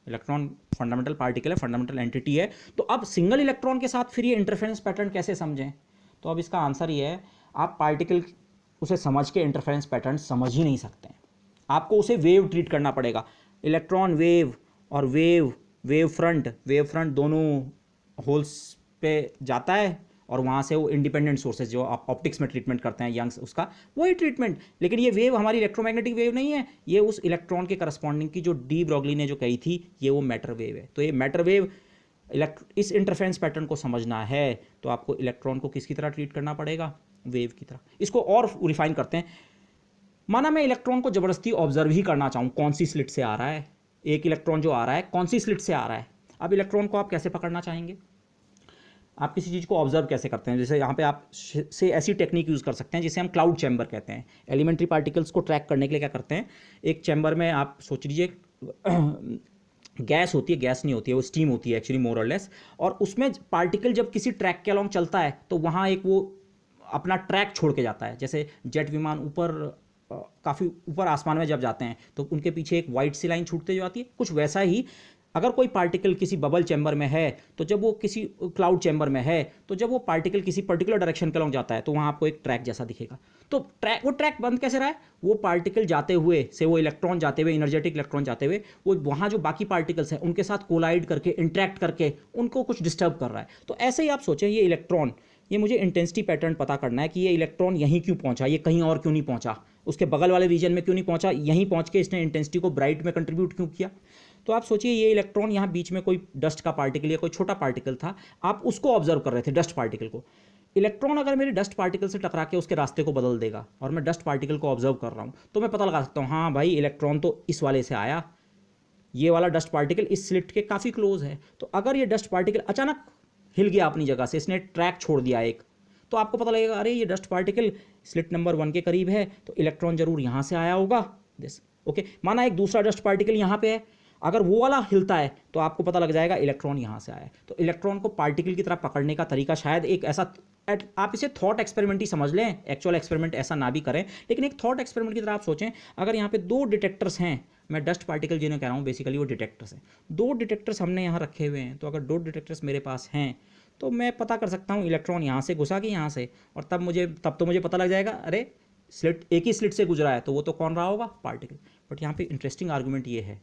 इलेक्ट्रॉन फंडामेंटल पार्टिकल है, फंडामेंटल एंटिटी है। तो अब सिंगल इलेक्ट्रॉन के साथ फिर ये इंटरफेरेंस पैटर्न कैसे समझें? तो अब इसका आंसर ये है, आप पार्टिकल उसे समझ के इंटरफेरेंस पैटर्न समझ ही नहीं सकते हैं। आपको उसे वेव ट्रीट करना पड़ेगा। इलेक्ट्रॉन वेव और वेव फ्रंट दोनों होल्स पे जाता है और वहाँ से वो इंडिपेंडेंट सोर्सेज जो आप ऑप्टिक्स में ट्रीटमेंट करते हैं यंग्स, उसका वही ट्रीटमेंट। लेकिन ये वेव हमारी इलेक्ट्रोमैग्नेटिक वेव नहीं है, ये उस इलेक्ट्रॉन के करस्पॉन्डिंग की जो डी ब्रॉगली ने जो कही थी, ये वो मैटर वेव है। तो ये मैटर वेव इस इंटरफेरेंस पैटर्न को समझना है तो आपको इलेक्ट्रॉन को किसकी तरह ट्रीट करना पड़ेगा? वेव की तरह। इसको और रिफाइन करते हैं। माना मैं इलेक्ट्रॉन को जबरदस्ती ऑब्जर्व ही करना चाहूँ, कौन सी स्लिट से आ रहा है, एक इलेक्ट्रॉन जो आ रहा है कौन सी स्लिट से आ रहा है। अब इलेक्ट्रॉन को आप कैसे पकड़ना चाहेंगे? आप किसी चीज़ को ऑब्जर्व कैसे करते हैं? जैसे यहाँ पे आप से ऐसी टेक्निक यूज़ कर सकते हैं जिसे हम क्लाउड चैम्बर कहते हैं। एलिमेंट्री पार्टिकल्स को ट्रैक करने के लिए क्या करते हैं, एक चैम्बर में आप सोच लीजिए गैस होती है, गैस नहीं होती है, वो स्टीम होती है एक्चुअली, मोर और लेस। और उसमें पार्टिकल जब किसी ट्रैक के अलॉन्ग चलता है तो वहाँ एक वो अपना ट्रैक छोड़ के जाता है। जैसे जेट विमान ऊपर काफ़ी ऊपर आसमान में जब जाते हैं तो उनके पीछे एक वाइट सी लाइन छूटते जो आती है, कुछ वैसा ही अगर कोई पार्टिकल किसी बबल चैम्बर में है, तो जब वो किसी क्लाउड चैम्बर में है, तो जब वो पार्टिकल किसी पर्टिकुलर डायरेक्शन के अलॉन्ग जाता है तो वहाँ आपको एक ट्रैक जैसा दिखेगा। तो वो ट्रैक बंद कैसे रहा है? वो पार्टिकल जाते हुए से, वो इलेक्ट्रॉन जाते हुए, एनर्जेटिक इलेक्ट्रॉन जाते हुए, वो वहाँ जो बाकी पार्टिकल्स हैं उनके साथ कोलाइड करके, इंटरेक्ट करके उनको कुछ डिस्टर्ब कर रहा है। तो ऐसे ही आप सोचें, ये इलेक्ट्रॉन, ये मुझे इंटेंसिटी पैटर्न पता करना है कि ये इलेक्ट्रॉन यहीं क्यों पहुंचा, ये कहीं और क्यों नहीं पहुंचा, उसके बगल वाले रीजन में क्यों नहीं पहुंचा, यहीं पहुंच के इसने इंटेंसिटी को ब्राइट में कंट्रीब्यूट क्यों किया। तो आप सोचिए, ये इलेक्ट्रॉन यहाँ बीच में कोई डस्ट का पार्टिकल या कोई छोटा पार्टिकल था, आप उसको ऑब्जर्व कर रहे थे, डस्ट पार्टिकल को। इलेक्ट्रॉन अगर मेरे डस्ट पार्टिकल से टकरा के उसके रास्ते को बदल देगा और मैं डस्ट पार्टिकल को ऑब्जर्व कर रहा हूँ, तो मैं पता लगा सकता हूँ, हाँ भाई इलेक्ट्रॉन तो इस वाले से आया, ये वाला डस्ट पार्टिकल इस स्लिट के काफ़ी क्लोज है। तो अगर ये डस्ट पार्टिकल अचानक हिल गया अपनी जगह से, इसने ट्रैक छोड़ दिया एक, तो आपको पता लगेगा अरे ये डस्ट पार्टिकल स्लिट नंबर 1 के करीब है, तो इलेक्ट्रॉन जरूर यहाँ से आया होगा। This okay. माना एक दूसरा डस्ट पार्टिकल यहाँ पे है, अगर वो वाला हिलता है तो आपको पता लग जाएगा इलेक्ट्रॉन यहाँ से आया है। तो इलेक्ट्रॉन को पार्टिकल की तरह पकड़ने का तरीका शायद एक ऐसा, आप इसे थॉट एक्सपेरिमेंट ही समझ लें, एक्चुअल एक्सपेरिमेंट ऐसा ना भी करें, लेकिन एक थॉट एक्सपेरिमेंट की तरह आप सोचें। अगर यहाँ पे 2 डिटेक्टर्स हैं, मैं डस्ट पार्टिकल जिन्हें कह रहा हूँ बेसिकली वो डिटेक्टर्स हैं, 2 डिटेक्टर्स हमने यहाँ रखे हुए हैं। तो अगर 2 डिटेक्टर्स मेरे पास हैं तो मैं पता कर सकता हूँ इलेक्ट्रॉन यहाँ से घुसा कि यहाँ से, और तब तो मुझे पता लग जाएगा अरे स्लिट एक ही स्लिट से गुजरा है, तो वो तो कौन रहा होगा? पार्टिकल। बट यहाँ पे इंटरेस्टिंग आर्गूमेंट ये है,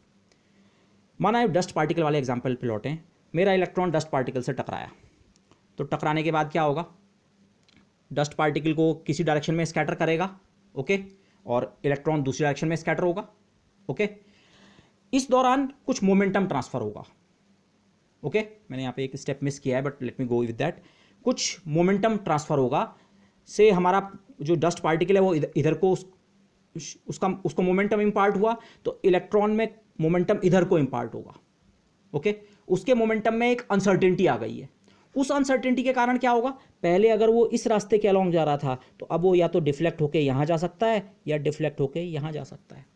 माना है डस्ट पार्टिकल वाले एग्जाम्पल पे लौटें, मेरा इलेक्ट्रॉन डस्ट पार्टिकल से टकराया, तो टकराने के बाद क्या होगा? डस्ट पार्टिकल को किसी डायरेक्शन में स्कैटर करेगा, ओके, और इलेक्ट्रॉन दूसरी डायरेक्शन में स्कैटर होगा, ओके। इस दौरान कुछ मोमेंटम ट्रांसफर होगा, ओके। मैंने यहाँ पे एक स्टेप मिस किया है but let me go with that. कुछ मोमेंटम ट्रांसफर होगा से हमारा जो डस्ट पार्टिकल है वो इधर को उसको मोमेंटम इम्पार्ट हुआ, तो इलेक्ट्रॉन में मोमेंटम इधर को इम्पार्ट होगा, ओके। उसके मोमेंटम में एक अनसर्टेनिटी आ गई है। उस अनसर्टेनिटी के कारण क्या होगा? पहले अगर वो इस रास्ते के अलॉन्ग जा रहा था तो अब वो या तो डिफ्लेक्ट होके यहां जा सकता है या डिफ्लेक्ट होके यहां जा सकता है।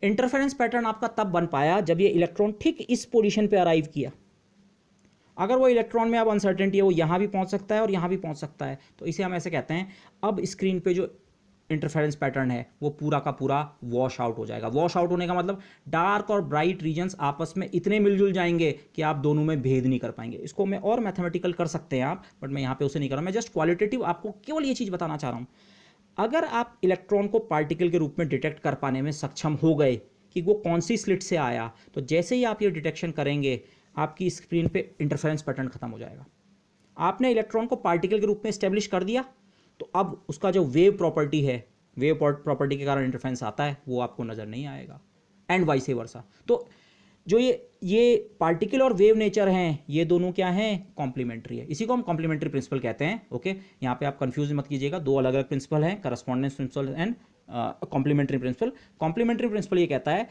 इंटरफेरेंस पैटर्न आपका तब बन पाया जब ये इलेक्ट्रॉन ठीक इस पोजीशन पे अराइव किया। अगर वो इलेक्ट्रॉन में अब अनसर्टेनिटी है, वो यहां भी पहुंच सकता है और यहां भी पहुंच सकता है, तो इसे हम ऐसे कहते हैं, अब स्क्रीन पे जो इंटरफेरेंस पैटर्न है वो पूरा का पूरा वॉश आउट हो जाएगा। वॉश आउट होने का मतलब डार्क और ब्राइट रीजन्स आपस में इतने मिलजुल जाएंगे कि आप दोनों में भेद नहीं कर पाएंगे। इसको मैं और मैथमेटिकल कर सकते हैं आप, बट मैं यहाँ पे उसे नहीं कर रहा, मैं जस्ट क्वालिटेटिव आपको केवल ये चीज़ बताना चाह रहा हूँ। अगर आप इलेक्ट्रॉन को पार्टिकल के रूप में डिटेक्ट कर पाने में सक्षम हो गए कि वो कौन सी स्लिट से आया, तो जैसे ही आप ये डिटेक्शन करेंगे आपकी स्क्रीन पे इंटरफेरेंस पैटर्न खत्म हो जाएगा। आपने इलेक्ट्रॉन को पार्टिकल के रूप में स्टेब्लिश कर दिया, तो अब उसका जो वेव प्रॉपर्टी है, वेव प्रॉपर्टी के कारण इंटरफेरेंस आता है, वो आपको नज़र नहीं आएगा, एंड वाइस वर्सा। तो जो ये पार्टिकल और वेव नेचर हैं, ये दोनों क्या हैं, कॉम्प्लीमेंट्री है। इसी को हम कॉम्प्लीमेंट्री प्रिंसिपल कहते हैं। ओके, यहाँ पे आप कंफ्यूज मत कीजिएगा, दो अलग अलग प्रिंसिपल हैं, correspondence principle and complementary principle. Complementary principle ये कहता है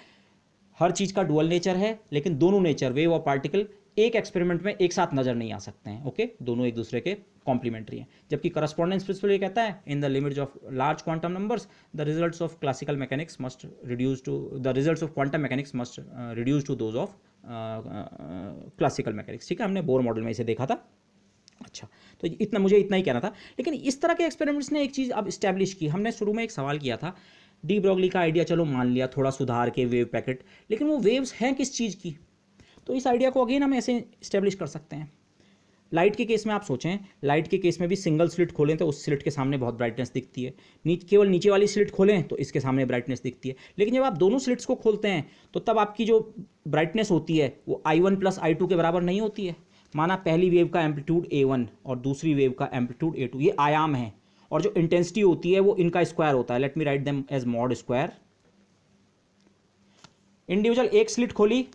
हर चीज़ का डुअल नेचर है, लेकिन दोनों नेचर वेव और पार्टिकल एक एक्सपेरिमेंट में एक साथ नजर नहीं आ सकते हैं। ओके, दोनों एक दूसरे के कॉम्प्लीमेंट्री हैं। जबकि करस्पॉन्डेंस प्रिंसिपल ये कहता है in the limits of large quantum numbers the results of classical mechanics must reduce to the results of quantum mechanics must reduce to those of classical mechanics. ठीक है, हमने बोर मॉडल में इसे देखा था। अच्छा, तो इतना मुझे इतना ही कहना था। लेकिन इस तरह के एक्सपेरिमेंट्स ने एक चीज़ अब इस्टेब्लिश की। हमने शुरू में एक सवाल किया था, डी ब्रॉगली का आइडिया चलो मान लिया, थोड़ा सुधार के वेव पैकेट, लेकिन वो वेव्स हैं किस चीज़ की? तो इस आइडिया को अगेन हम ऐसे इस्टेब्लिश कर सकते हैं। लाइट के केस में आप सोचें, लाइट के केस में भी सिंगल स्लिट खोलें तो उस स्लिट के सामने बहुत ब्राइटनेस दिखती है, केवल नीचे वाली स्लिट खोलें तो इसके सामने ब्राइटनेस दिखती है। लेकिन जब आप दोनों स्लिट्स को खोलते हैं तो तब आपकी जो ब्राइटनेस होती है वो I1 प्लस I2 के बराबर नहीं होती है। माना पहली वेव का एम्पलीट्यूड A1 और दूसरी वेव का एम्पलीट्यूड A2, ये आयाम है, और जो इंटेंसिटी होती है वो इनका स्क्वायर होता है। Let me write them as mod square. Individual एक स्लिट खोली,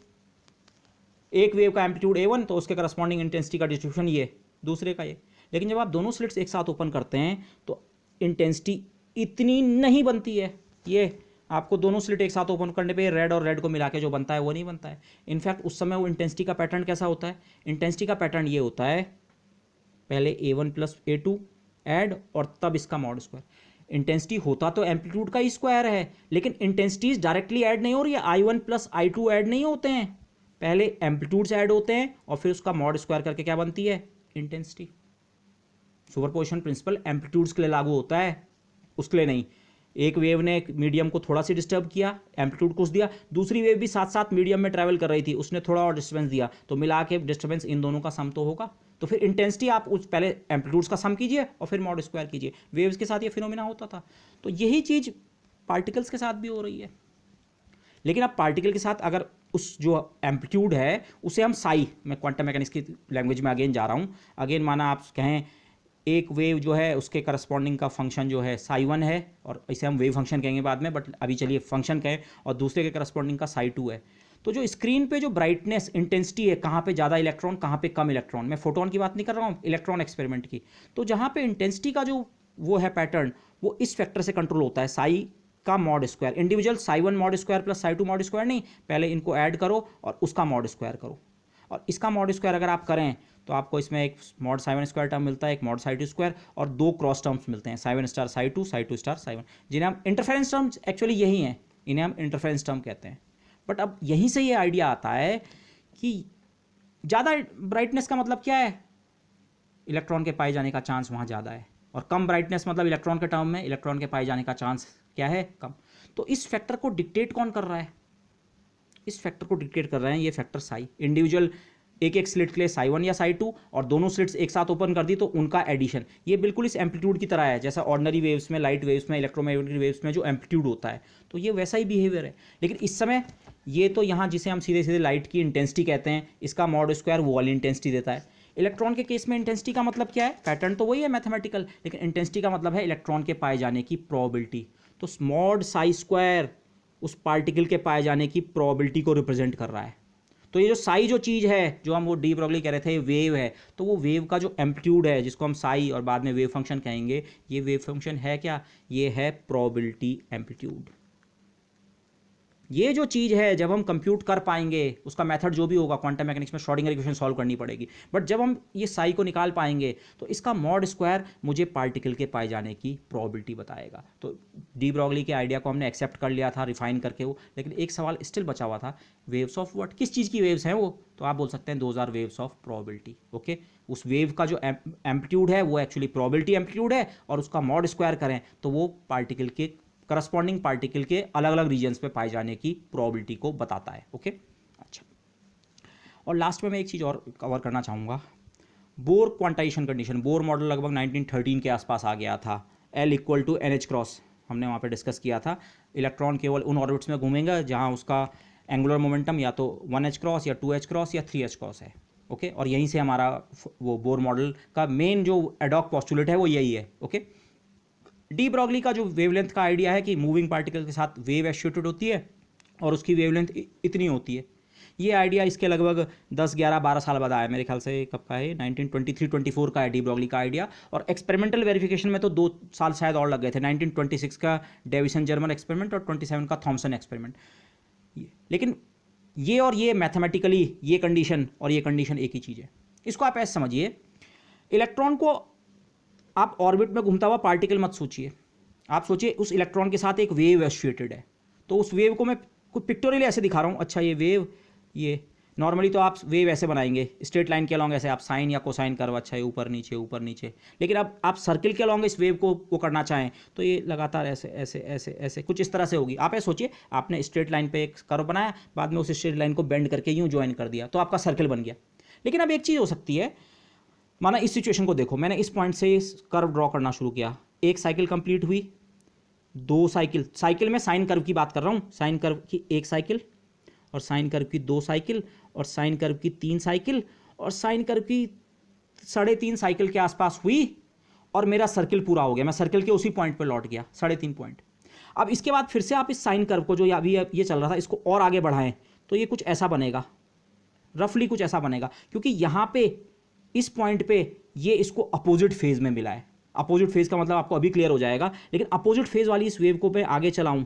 एक वेव का एम्पलीट्यूड A1 तो उसके करस्पॉन्डिंग इंटेंसिटी का डिस्ट्रीब्यूशन ये, दूसरे का ये। लेकिन जब आप दोनों स्लिट्स एक साथ ओपन करते हैं तो इंटेंसिटी इतनी नहीं बनती है। ये आपको दोनों स्लिट एक साथ ओपन करने पे रेड और रेड को मिला के जो बनता है वो नहीं बनता है। इनफैक्ट उस समय वो इंटेंसिटी का पैटर्न कैसा होता है? इंटेंसिटी का पैटर्न ये होता है, पहले A1 प्लस A2 ऐड और तब इसका मॉड स्क्वायर। इंटेंसिटी होता तो एम्पलीट्यूड का ही स्क्वायर है, लेकिन इंटेंसिटीज डायरेक्टली ऐड नहीं हो रही है, I1 प्लस I2 ऐड नहीं होते हैं, पहले एम्पलीट्यूड्स ऐड होते हैं और फिर उसका मॉड स्क्वायर करके क्या बनती है? इंटेंसिटी। सुपरपोजिशन प्रिंसिपल एम्पलीट्यूड्स के लिए लागू होता है, उसके लिए नहीं। एक वेव ने मीडियम को थोड़ा सी डिस्टर्ब किया, एम्पलीट्यूड कुछ दिया, दूसरी वेव भी साथ साथ मीडियम में ट्रैवल कर रही थी, उसने थोड़ा और डिस्टर्बेंस दिया, तो मिला के डिस्टर्बेंस इन दोनों का सम तो होगा। तो फिर इंटेंसिटी आप उस पहले एम्पलीट्यूड्स का सम कीजिए और फिर मॉड स्क्वायर कीजिए। वेव्स के साथ ये फिनोमिना होता था। तो यही चीज़ पार्टिकल्स के साथ भी हो रही है। लेकिन अब पार्टिकल के साथ अगर उस जो एम्पलीट्यूड है उसे हम साई, मैं क्वांटम मैकेनिक्स की लैंग्वेज में अगेन जा रहा हूँ, अगेन माना आप कहें एक वेव जो है उसके करस्पॉन्डिंग का फंक्शन जो है साई 1 है, और इसे हम वेव फंक्शन कहेंगे बाद में, बट अभी चलिए फंक्शन कहें, और दूसरे के करस्पॉन्डिंग का साई 2 है। तो जो स्क्रीन पे जो ब्राइटनेस इंटेंसिटी है, कहाँ पे ज़्यादा इलेक्ट्रॉन कहाँ पे कम इलेक्ट्रॉन, मैं फोटोन की बात नहीं कर रहा हूँ, इलेक्ट्रॉन एक्सपेरिमेंट की। तो जहाँ पे इंटेंसिटी का जो वो है पैटर्न, वो इस फैक्टर से कंट्रोल होता है, साई का mod square. Individual Sai 1 mod square plus psi 2 mod square नहीं, पहले इनको ऐड करो और उसका मॉड स्क्वायर करो। और इसका मॉड स्क्वायर अगर आप करें तो आपको इसमें एक मॉड साई 1 स्क्वायर टर्म मिलता है, एक मॉड साई 2 स्क्वायर, और दो क्रॉस टर्म्स मिलते हैं, साई 1 स्टार साई 2, साई 2 स्टार साई 1, जिन्हें हम इंटरफेरेंस टर्म्स एक्चुअली यही हैं, इन्हें हम इंटरफेरेंस टर्म कहते हैं। बट अब यहीं से ये आइडिया आता है कि ज़्यादा ब्राइटनेस का मतलब क्या है? इलेक्ट्रॉन के पाए जाने का चांस वहाँ ज़्यादा है, और कम ब्राइटनेस मतलब इलेक्ट्रॉन के टर्म में इलेक्ट्रॉन के पाए जाने का चांस क्या है? कम। तो इस फैक्टर को डिक्टेट कौन कर रहा है? इस फैक्टर को डिक्टेट कर रहे हैं ये फैक्टर साई। इंडिविजुअल एक एक स्लिट के लिए साई 1 या साई 2, और दोनों स्लिट्स एक साथ ओपन कर दी तो उनका एडिशन। ये बिल्कुल इस एम्पलीट्यूड की तरह है, जैसा ऑर्डिनरी वेव्स में, लाइट वेव्स में, इलेक्ट्रोमैग्नेटिक वेव्स में जो एम्पलीट्यूड होता है, तो ये वैसा ही बिहेवियर है। लेकिन इस समय ये तो यहाँ जिसे हम सीधे सीधे लाइट की इंटेंसिटी कहते हैं, इसका मॉड स्क्वायर वो वाली इंटेंसिटी देता है। इलेक्ट्रॉन के केस में इंटेंसिटी का मतलब क्या है? पैटर्न तो वही है मैथमेटिकल, लेकिन इंटेंसिटी का मतलब है इलेक्ट्रॉन के पाए जाने की प्रोबेबिलिटी। तो मॉड साई स्क्वायर उस पार्टिकल के पाए जाने की प्रोबेबिलिटी को रिप्रेजेंट कर रहा है। तो ये जो साई जो चीज़ है, जो हम वो डी ब्रॉगली कह रहे थे वेव है, तो वो वेव का जो एम्पलीट्यूड है जिसको हम साई और बाद में वेव फंक्शन कहेंगे, ये वेव फंक्शन है क्या? ये है प्रोबेबिलिटी एम्पलीट्यूड। ये जो चीज़ है जब हम कंप्यूट कर पाएंगे, उसका मेथड जो भी होगा क्वांटम मैकेनिक्स में श्रोडिंगर इक्वेशन सॉल्व करनी पड़ेगी, बट जब हम ये साई को निकाल पाएंगे तो इसका मॉड स्क्वायर मुझे पार्टिकल के पाए जाने की प्रोबेबिलिटी बताएगा। तो डी ब्रॉगली के आइडिया को हमने एक्सेप्ट कर लिया था रिफाइन करके वो, लेकिन एक सवाल स्टिल बचा हुआ था, वेव्स ऑफ व्हाट, किस चीज़ की वेव्स हैं वो? तो आप बोल सकते हैं those are waves of probability. Okay, उस वेव का जो एम्पलीट्यूड है वो एक्चुअली प्रोबेबिलिटी एम्पलीट्यूड है, और उसका मॉड स्क्वायर करें तो वो पार्टिकल के करस्पॉन्डिंग पार्टिकल के अलग अलग रीजन्स पे पाए जाने की प्रोबेबिलिटी को बताता है। ओके, अच्छा, और लास्ट में मैं एक चीज़ और कवर करना चाहूँगा, Bohr quantisation condition. Bohr model लगभग 1913 के आसपास आ गया था, L equal to NH cross, हमने वहाँ पे डिस्कस किया था। इलेक्ट्रॉन केवल उन ऑर्बिट्स में घूमेंगे जहाँ उसका एंगुलर मोमेंटम या तो 1H क्रॉस या 2H क्रॉस या 3H क्रॉस है। ओके, और यहीं से हमारा वो बोर मॉडल का मेन जो एडॉक पॉस्टुलेट है वो यही है। ओके, डी ब्रॉगली का जो वेवलेंथ का आइडिया है कि मूविंग पार्टिकल के साथ वेव एसोसिएटेड होती है और उसकी वेवलेंथ इतनी होती है, ये आइडिया इसके लगभग 10, 11, 12 साल बाद आया, मेरे ख्याल से कब का है, 1923-24 का है डी ब्रॉगली का आइडिया। और एक्सपेरिमेंटल वेरिफिकेशन में तो 2 साल शायद और लग गए थे, 1926 का डेविसन जर्मन एक्सपेरिमेंट और 27 का थॉमसन एक्सपेरिमेंट। लेकिन ये और ये मैथमेटिकली ये कंडीशन और ये कंडीशन एक ही चीज़ है। इसको आप ऐसे समझिए, इलेक्ट्रॉन को आप ऑर्बिट में घूमता हुआ पार्टिकल मत सोचिए, आप सोचिए उस इलेक्ट्रॉन के साथ एक वेव एसोसिएटेड है। तो उस वेव को मैं कुछ पिक्टोरियली ऐसे दिखा रहा हूँ, अच्छा ये वेव, ये नॉर्मली तो आप वेव ऐसे बनाएंगे स्ट्रेट लाइन के अलॉन्ग, ऐसे आप साइन या कोसाइन कर्व, अच्छा ये ऊपर नीचे ऊपर नीचे। लेकिन अब आप सर्किल के अलॉन्ग इस वेव को वो करना चाहें तो ये लगातार ऐसे ऐसे ऐसे ऐसे कुछ इस तरह से होगी। आप ऐसे सोचिए, आपने स्ट्रेट लाइन पे एक कर्व बनाया, बाद में उस स्ट्रेट लाइन को बेंड करके यूँ ज्वाइन कर दिया तो आपका सर्किल बन गया। लेकिन अब एक चीज़ हो सकती है, माना इस सिचुएशन को देखो, मैंने इस पॉइंट से कर्व ड्रॉ करना शुरू किया, एक साइकिल कंप्लीट हुई, 2 साइकिल, साइकिल में साइन कर्व की बात कर रहा हूँ, साइन कर्व की 1 साइकिल और साइन कर्व की 2 साइकिल और साइन कर्व की 3 साइकिल और साइन कर्व की 3.5 साइकिल के आसपास हुई और मेरा सर्किल पूरा हो गया, मैं सर्किल के उसी पॉइंट पर लौट गया, 3.5 पॉइंट। अब इसके बाद फिर से आप इस साइन कर्व को जो अभी ये चल रहा था इसको और आगे बढ़ाएं तो ये कुछ ऐसा बनेगा, रफली कुछ ऐसा बनेगा, क्योंकि यहाँ पे इस पॉइंट पे ये इसको अपोजिट फेज में मिला है। अपोजिट फेज का मतलब आपको अभी क्लियर हो जाएगा, लेकिन अपोजिट फेज वाली इस वेव को पे आगे चलाऊं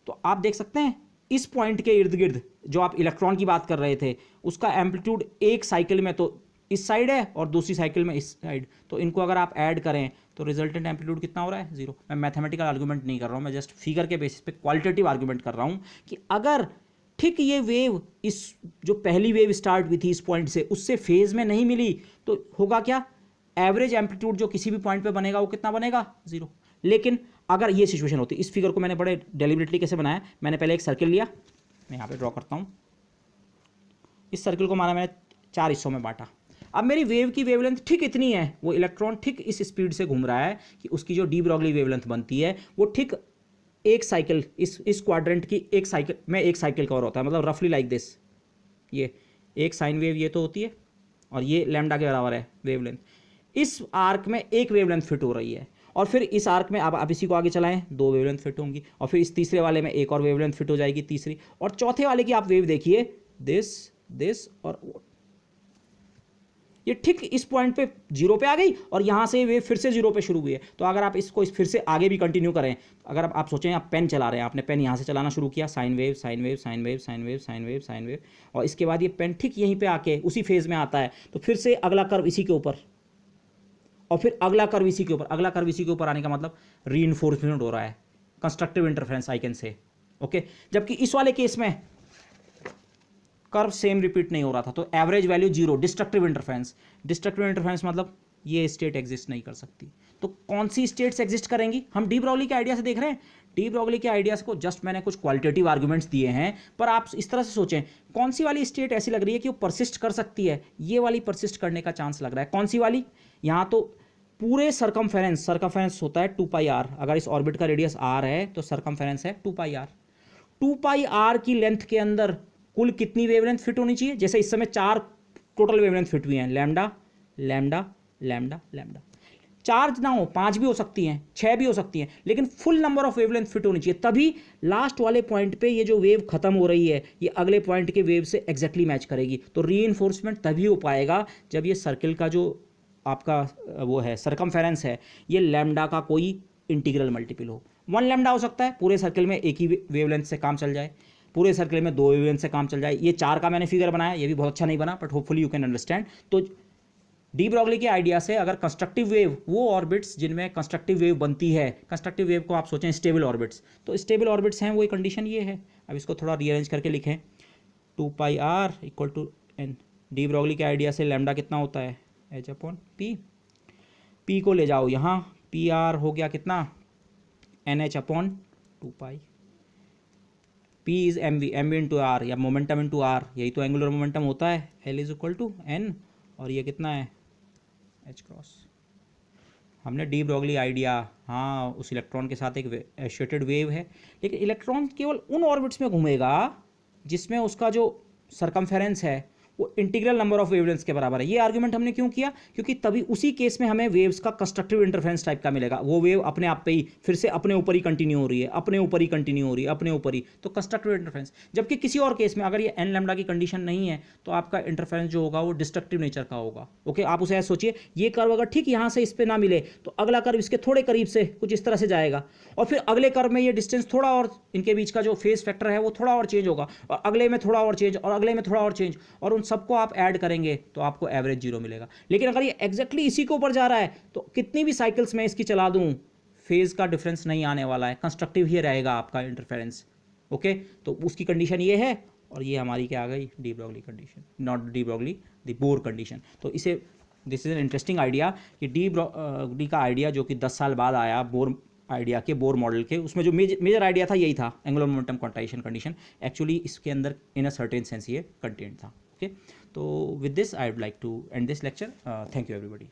तो आप देख सकते हैं इस पॉइंट के इर्द गिर्द जो आप इलेक्ट्रॉन की बात कर रहे थे उसका एम्पलीट्यूड एक साइकिल में तो इस साइड है और दूसरी साइकिल में इस साइड, तो इनको अगर आप ऐड करें तो रिजल्टेंट एम्पलीट्यूड कितना हो रहा है? 0। मैं मैथमेटिकल आर्गूमेंट नहीं कर रहा हूँ, मैं जस्ट फिगर के बेसिस पे क्वालिटेटिव आर्गूमेंट कर रहा हूँ कि अगर ठीक ये वेव इस जो पहली वेव स्टार्ट हुई थी इस पॉइंट से उससे फेज में नहीं मिली तो होगा क्या? एवरेज एम्पलीट्यूड जो किसी भी पॉइंट पे बनेगा वो कितना बनेगा? 0। लेकिन अगर ये सिचुएशन होती, इस फिगर को मैंने बड़े डेलिबरेटली कैसे बनाया, मैंने पहले एक सर्किल लिया, मैं यहाँ पे ड्रॉ करता हूँ, इस सर्किल को माना मैंने 4 हिस्सों में बांटा। अब मेरी वेव की वेवलेंथ ठीक इतनी है, वो इलेक्ट्रॉन ठीक इस स्पीड से घूम रहा है कि उसकी जो डी ब्रॉगली वेवलेंथ बनती है वो ठीक एक साइकिल इस क्वाड्रेंट की एक साइकिल में एक साइकिल कवर होता है, मतलब रफली लाइक दिस। ये एक साइन वेव ये तो होती है और ये लैम्डा के बराबर है वेवलेंथ। इस आर्क में एक वेवलेंथ फिट हो रही है और फिर इस आर्क में आप इसी को आगे चलाएं 2 वेवलेंथ फिट होंगी और फिर इस तीसरे वाले में एक और वेवलेंथ फिट हो जाएगी, तीसरी, और चौथे वाले की आप वेव देखिए दिस और ये ठीक इस पॉइंट पे 0 पे आ गई और यहाँ से वेव फिर से 0 पे शुरू हुई है। तो अगर आप इसको फिर से आगे भी कंटिन्यू करें, अगर आप सोचें आप पेन चला रहे हैं, आपने पेन यहाँ से चलाना शुरू किया, sine wave sine wave sine wave sine wave sine wave sine wave, और इसके बाद ये पेन ठीक यहीं पे आके उसी फेज में आता है, तो फिर से अगला कर्व इसी के ऊपर और फिर अगला कर्व इसी के ऊपर, अगला कर्व इसी के ऊपर आने का मतलब रीइंफोर्समेंट हो रहा है, constructive interference I can say. Okay, जबकि इस वाले केस में कर्व सेम रिपीट नहीं हो रहा था, तो average value 0, destructive interference. Destructive interference मतलब ये स्टेट एग्जिस्ट नहीं कर सकती। तो कौन सी स्टेट्स एग्जिस्ट करेंगी? हम डी ब्रॉगली के आइडिया से देख रहे हैं, डी ब्रॉगली के आइडियाज को जस्ट मैंने कुछ क्वालिटेटिव आर्गुमेंट्स दिए हैं, पर आप इस तरह से सोचें कौन सी वाली स्टेट ऐसी लग रही है कि वो परसिस्ट कर सकती है, ये वाली परसिस्ट करने का चांस लग रहा है। कौन सी वाली? यहाँ तो पूरे सरकमफेरेंस होता है 2πr, अगर इस ऑर्बिट का रेडियस r है तो सरकमफेरेंस है 2πr। 2πr की लेंथ के अंदर कुल कितनी वेवलेंथ फिट होनी चाहिए? जैसे इस समय 4 टोटल वेवलेंथ फिट हुई हैं, लैम्डा लैम्डा लैम्डा लैम्डा। 4 ना हो, 5 भी हो सकती हैं, 6 भी हो सकती हैं, लेकिन full number of wavelength fit होनी चाहिए, तभी लास्ट वाले पॉइंट पे ये जो वेव खत्म हो रही है ये अगले पॉइंट के वेव से एग्जैक्टली मैच करेगी। तो रीइंफोर्समेंट तभी हो पाएगा जब ये सर्किल का जो आपका वो है सरकमफेरेंस है, ये लैम्डा का कोई इंटीग्रल मल्टीपल हो। 1 लैम्डा हो सकता है, पूरे सर्कल में एक ही वेवलेंथ से काम चल जाए, पूरे सर्कल में 2 वेवलेंथ से काम चल जाए। ये 4 का मैंने फिगर बनाया, ये भी बहुत अच्छा नहीं बना, but hopefully you can understand. तो डी ब्रॉगली के आइडिया से अगर कंस्ट्रक्टिव वेव, वो ऑर्बिट्स जिनमें कंस्ट्रक्टिव वेव बनती है, कंस्ट्रक्टिव वेव को आप सोचें स्टेबल ऑर्बिट्स, तो स्टेबल ऑर्बिट्स हैं, वो कंडीशन ये है। अब इसको थोड़ा रीअरेंज करके लिखें, 2πr equal to N. De Broglie के आइडिया से लैम्डा कितना होता है, एच अपॉन पी। पी को ले जाओ यहाँ, पी आर हो गया कितना, n h upon 2π। P is m v, m v into R, या मोमेंटम इंटू आर, यही तो एंगुलर मोमेंटम होता है। L is equal to n, और ये कितना है, एच क्रॉस। हमने डी ब्रॉगली आइडिया, हाँ उस इलेक्ट्रॉन के साथ एक एसोसिएटेड वेव है, लेकिन इलेक्ट्रॉन केवल उन ऑर्बिट्स में घूमेगा जिसमें उसका जो सरकमफेरेंस है वो इंटीग्रल नंबर ऑफ वेवलेंथ्स के बराबर है। ये आर्गुमेंट हमने क्यों किया, क्योंकि तभी उसी केस में हमें वेव्स का कंस्ट्रक्टिव इंटरफेरेंस टाइप का मिलेगा। वो वेव अपने आप पे ही फिर से अपने ऊपर ही कंटिन्यू हो रही है, अपने ऊपर ही कंटिन्यू हो रही है, अपने ऊपर ही, तो कंस्ट्रक्टिव इंटरफेरेंस। जबकि किसी और केस में अगर ये एन लैम्डा की कंडीशन नहीं है तो आपका इंटरफेरेंस जो होगा वो डिस्ट्रक्टिव नेचर का होगा। ओके, आप उसे ऐसे सोचिए, ये कर्व अगर ठीक यहाँ से इस पर ना मिले तो अगला कर्व इसके थोड़े करीब से कुछ इस तरह से जाएगा, और फिर अगले कर्व में ये डिस्टेंस थोड़ा और, इनके बीच का जो फेज फैक्टर है वो थोड़ा और चेंज होगा, और अगले में थोड़ा और चेंज, और अगले में थोड़ा और चेंज, और उन सबको आप ऐड करेंगे तो आपको एवरेज 0 मिलेगा। लेकिन अगर ये एग्जैक्टली इसी के ऊपर जा रहा है तो कितनी भी साइकिल्स में इसकी चला दूं, फेज का डिफरेंस नहीं आने वाला है, कंस्ट्रक्टिव ही रहेगा आपका इंटरफेरेंस। ओके, तो उसकी कंडीशन ये है, और ये हमारी क्या आ गई, de Broglie condition, not de Broglie, the bore condition. तो इसे, this is an interesting idea कि डी ब्रॉगली का आइडिया जो कि 10 साल बाद आया बोर आइडिया के, बोर मॉडल के, उसमें जो मेजर आइडिया था यही था, angular momentum quantization condition. Actually इसके अंदर इन अ सर्टेन सेंस ये कंटेंट था। ओके, तो with this I would like to end this lecture. Thank you everybody.